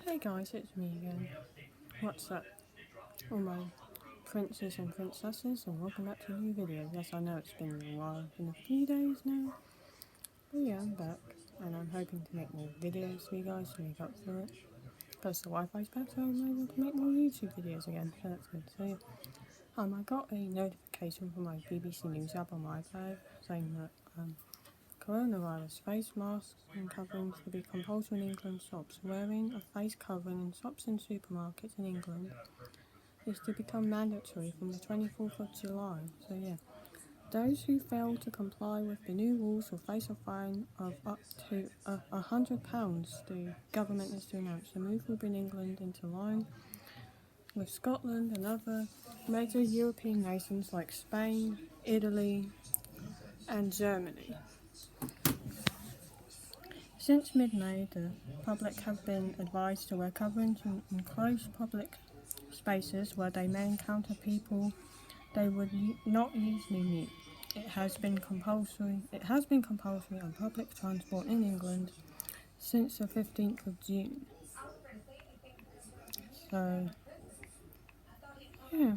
Hey guys, it's me again. What's up, all my princes and princesses, and welcome back to a new video. Yes, I know it's been a while, been a few days now, but yeah, I'm back, and I'm hoping to make more videos for you guys to make up for it. Because the Wi-Fi's back, so I'm able to make more YouTube videos again, so that's good. So yeah, I got a notification from my BBC News app on my iPad saying that coronavirus face masks and coverings will be compulsory in England shops. Wearing a face covering in shops and supermarkets in England is to become mandatory from the 24th of July. So yeah, those who fail to comply with the new rules will face a fine of up to £100. The government is to announce the move will bring England into line with Scotland and other major European nations like Spain, Italy, and Germany. Since mid-May, the public have been advised to wear coverings in enclosed public spaces where they may encounter people they would not usually meet. It has been compulsory on public transport in England since the 15th of June. So, yeah.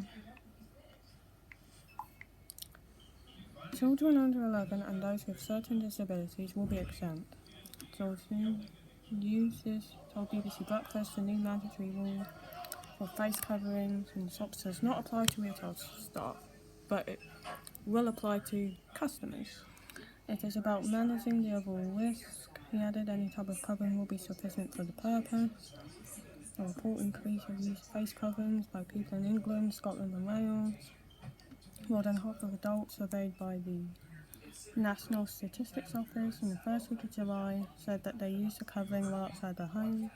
Children under 11 and those with certain disabilities will be exempt. Children uses told BBC Breakfast the new mandatory rule for face coverings and socks does not apply to retail staff, but it will apply to customers. It is about managing the overall risk. He added any type of covering will be sufficient for the purpose. A report increase of use of face coverings by people in England, Scotland and Wales. More than half of adults surveyed by the National Statistics Office in the first week of July said that they used a covering while outside their home.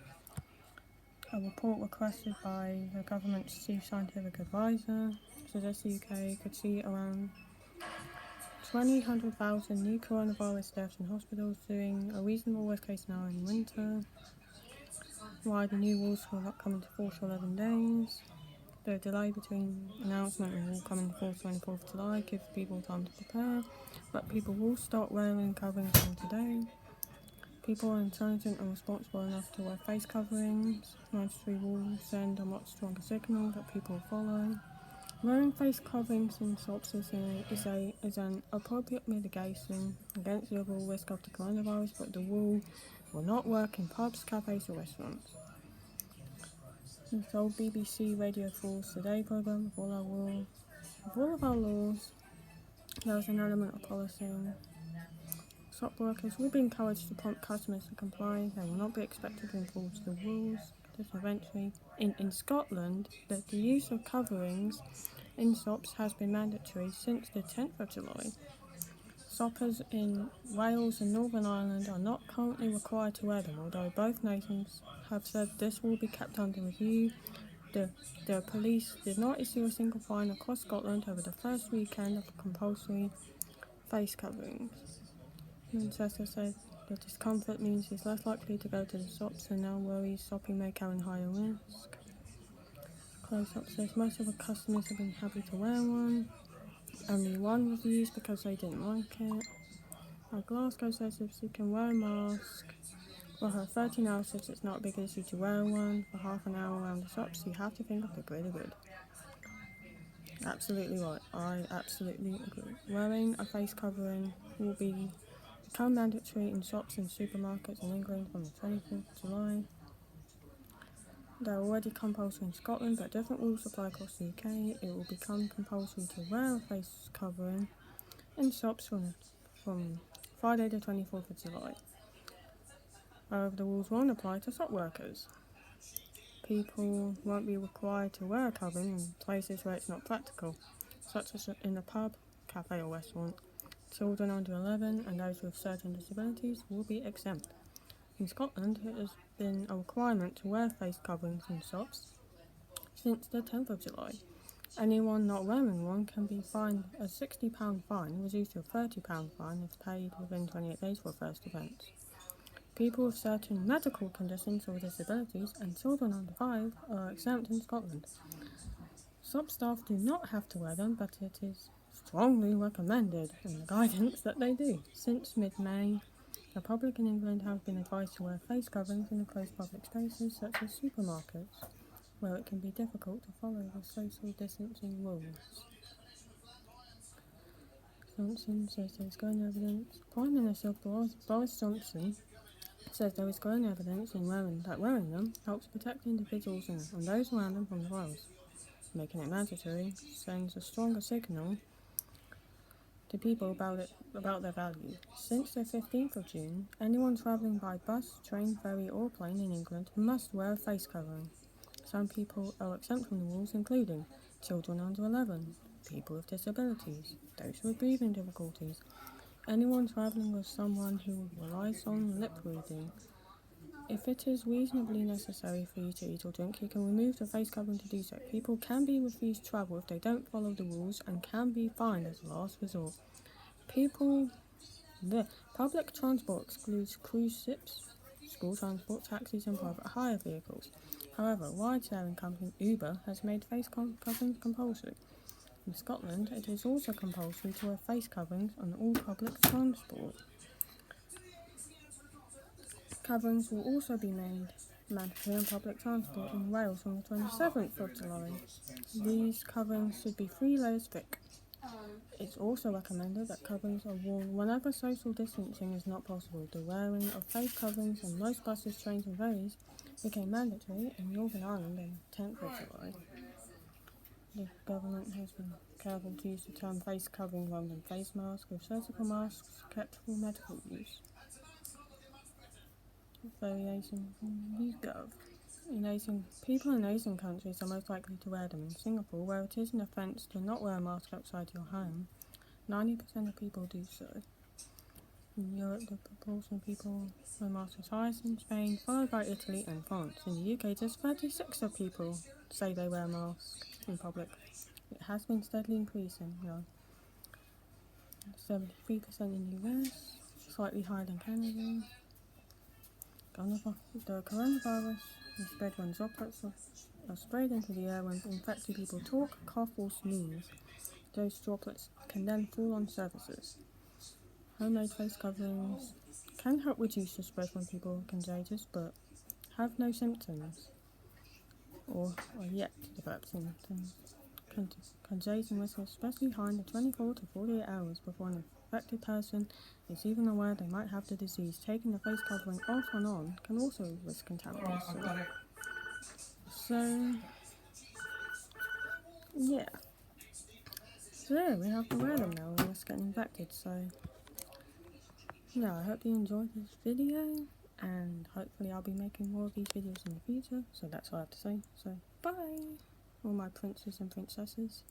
A report requested by the government's chief scientific advisor suggests the UK could see around 100,000 new coronavirus deaths in hospitals during a reasonable worst case scenario in winter. Why the new rules will not come into force for 11 days. The delay between announcement and rule coming into force 24th of July gives people time to prepare, but people will start wearing coverings from today. People are intelligent and responsible enough to wear face coverings. Mandatory rules send a much stronger signal that people follow. Wearing face coverings in shops is an appropriate mitigation against the overall risk of the coronavirus, but the rule will not work in pubs, cafes or restaurants. The told BBC Radio 4's Today programme, with all of our laws, there is an element of policing. Shop workers will be encouraged to prompt customers to comply. They will not be expected to enforce the rules. Eventually, in Scotland, the use of coverings in shops has been mandatory since the 10th of July. Shoppers in Wales and Northern Ireland are not currently required to wear them, although both nations have said this will be kept under review. The police did not issue a single fine across Scotland over the first weekend of compulsory face coverings. Manchester said the discomfort means he's less likely to go to the shops and now worries shopping may carry higher risk. Close-up says most of the customers have been happy to wear one. Only one refused because they didn't like it. Glasgow says if she can wear a mask for her 13 hour shifts, it's not a big issue to wear one for half an hour around the shops. You have to think of the greater good. Absolutely right. I absolutely agree. Wearing a face covering will become mandatory in shops and supermarkets in England from the 24th of July. They're already compulsory in Scotland, but different rules apply across the UK. It will become compulsory to wear a face covering in shops from Friday the 24th of July. However, the rules won't apply to shop workers. People won't be required to wear a covering in places where it's not practical, such as in a pub, cafe or restaurant. Children under 11 and those with certain disabilities will be exempt. In Scotland, it has been a requirement to wear face coverings in shops since the 10th of July. Anyone not wearing one can be fined a £60 fine, reduced to a £30 fine if paid within 28 days for a first offence. People with certain medical conditions or disabilities and children under 5 are exempt in Scotland. Shop staff do not have to wear them, but it is strongly recommended in the guidance that they do. Since mid-May, The public in England have been advised to wear face coverings in enclosed public spaces such as supermarkets, where it can be difficult to follow the social distancing rules. Johnson says there is growing evidence. Prime Minister Boris Johnson says there is growing evidence in wearing them helps protect individuals and those around them from the virus. Making it mandatory sends a stronger signal to people about their value. Since the 15th of June, anyone travelling by bus, train, ferry or plane in England must wear a face covering. Some people are exempt from the rules, including children under 11, people with disabilities, those with breathing difficulties, anyone travelling with someone who relies on lip reading. If it is reasonably necessary for you to eat or drink, you can remove the face covering to do so. People can be refused travel if they don't follow the rules and can be fined as a last resort. The public transport excludes cruise ships, school transport, taxis and private hire vehicles. However, ride-sharing company Uber has made face coverings compulsory. In Scotland, it is also compulsory to wear face coverings on all public transport. Coverings will also be made mandatory on public transport in Wales from the 27th of July. These coverings should be 3 layers thick. It's also recommended that coverings are worn whenever social distancing is not possible. The wearing of face coverings on most buses, trains and ferries became mandatory in Northern Ireland on the 10th of July. The government has been careful to use the term face covering rather than face mask, with surgical masks kept for medical use. Variation from YouGov. People in Asian countries are most likely to wear them. In Singapore, where it is an offence to not wear a mask outside your home, 90% of people do so. In Europe, the proportion of people wear masks is highest in Spain, followed by Italy and France. In the UK, just 36% of people say they wear masks in public. It has been steadily increasing, 73% in the US, slightly higher than Canada. The coronavirus is spread when droplets are sprayed into the air when infected people talk, cough or sneeze. Those droplets can then fall on surfaces. Homemade face coverings can help reduce the spread when people are contagious but have no symptoms or are yet to develop symptoms. Contagion risk is especially high in the 24 to 48 hours before an affected person is even aware they might have the disease. Taking the face covering off and on can also risk contamination. So, yeah. So yeah, we have to wear them now or risk getting infected. So, yeah, I hope you enjoyed this video and hopefully I'll be making more of these videos in the future. So that's all I have to say. So, bye, all my princes and princesses.